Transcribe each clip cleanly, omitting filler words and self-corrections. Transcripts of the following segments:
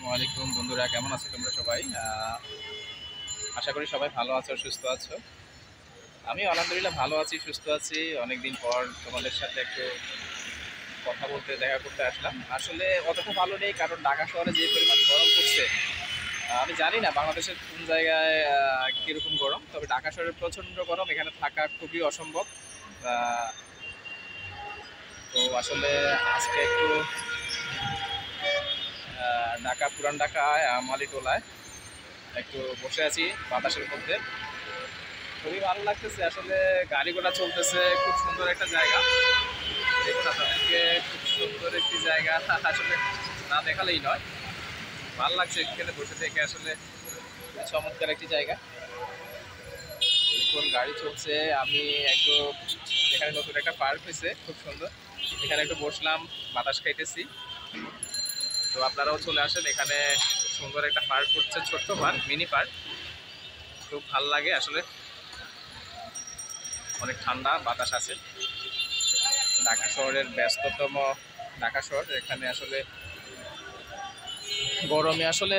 আসসালামু আলাইকুম বন্ধুরা, কেমন আছো তোমরা সবাই? আশা করি সবাই ভালো আছো, সুস্থ আছো। আমি আলহামদুলিল্লাহ ভালো আছি, সুস্থ আছি। অনেকদিন পর তোমাদের সাথে একটু কথা বলতে, দেখা করতে আসলাম। আসলে অতটা ভালো নেই, কারণ ঢাকা শহরে যে পরিমাণ গরম পড়ছে, আমি জানি না বাংলাদেশের কোন জায়গায় কীরকম গরম, তবে ঢাকা শহরে প্রচণ্ড গরম, এখানে থাকা খুবই অসম্ভব। তো আসলে আজকে একটু ঢাকা, পুরান ঢাকায় মালিটোলায় একটু বসে আছি বাতাসের মধ্যে। খুবই ভালো লাগতেছে, আসলে গাড়ি ঘোড়া চলতেছে, খুব সুন্দর একটা জায়গা। দেখুন আপনাদেরকে, খুব সুন্দর একটি জায়গা, আসলে না দেখালেই নয়। ভালো লাগছে এখানে বসে থেকে, আসলে চমৎকার একটি জায়গা। দেখুন গাড়ি চলছে, আমি একটু, এখানে নতুন একটা পার্ক হয়েছে, খুব সুন্দর। এখানে একটু বসলাম, বাতাস খাইতেছি। তো আপনারাও চলে আসেন, এখানে খুব সুন্দর একটা পার্ক করছে, ছোট্ট পার্ক, মিনি পার্ক। খুব ভালো লাগে আসলে, অনেক ঠান্ডা বাতাস আছে। ঢাকা শহরের ব্যস্ততম ঢাকা শহর, এখানে আসলে গরমে আসলে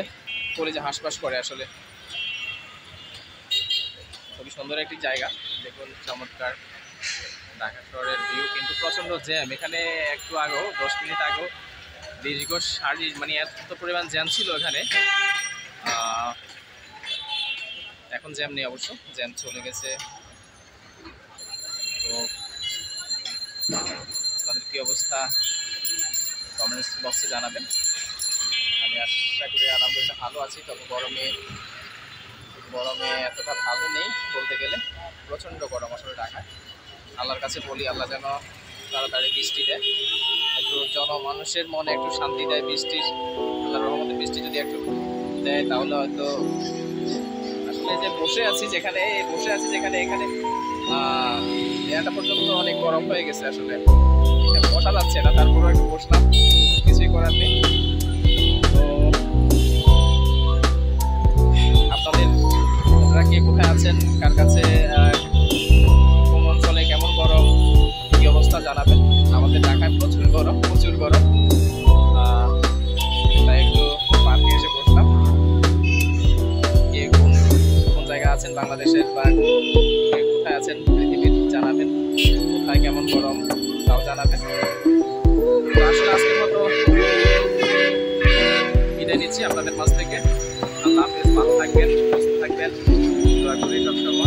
কলেজে হাঁসফাঁস করে। আসলে খুবই সুন্দর একটি জায়গা, দেখুন চমৎকার ঢাকা শহরের ভিউ। কিন্তু প্রচণ্ড জ্যাম এখানে, একটু আগেও 10 মিনিট আগেও দীর্ঘ সারি, মানে এত পরিমাণ জ্যাম ছিল এখানে। এখন জ্যাম নেই, অবশ্য জ্যাম চলে গেছে। তো আপনাদের কী অবস্থা কমেন্টস বক্সে জানাবেন। আমি আশা করি আলহামদুলিল্লাহ ভালো আছি, তবে গরমে এতটা ভালো নেই বলতে গেলে। প্রচণ্ড গরম আসলে ঢাকায়। আল্লাহর কাছে বলি, আল্লাহ যেন তাড়াতাড়ি বৃষ্টি দেয়, একটু জনমানুষের মনে একটু শান্তি দেয় বৃষ্টির। আল্লাহর রহমতে বৃষ্টি যদি একটু দেয়, তাহলে হয়তো আসলে যে বসে আছি যেখানে এখানে এটা পর্যন্ত অনেক গরম হয়ে গেছে, আসলে বসা যাচ্ছে না। তারপরেও একটু বসলাম, কিছুই করার নেই। তো আপনারা কে কোথায় আছেন, কার কাছে কোন অঞ্চলে কেমন গরম, কি অবস্থা জানাবেন। আমাদের ঢাকায় প্রচুর গরম, তাই একটু পার্কে এসে বসলাম। কে কোন জায়গায় আছেন বাংলাদেশের, বা কে কোথায় আছেন পৃথিবীর, জানাবেন। কোথায় কেমন গরম তাও জানাবেন। তো আসলে আজকের মতো বিদায় নিচ্ছি আপনাদের মাঝ থেকে। আল্লাহ হাফেজ, ভালো থাকবেন, সুস্থ থাকবেন, দোয়া করি সবসময়।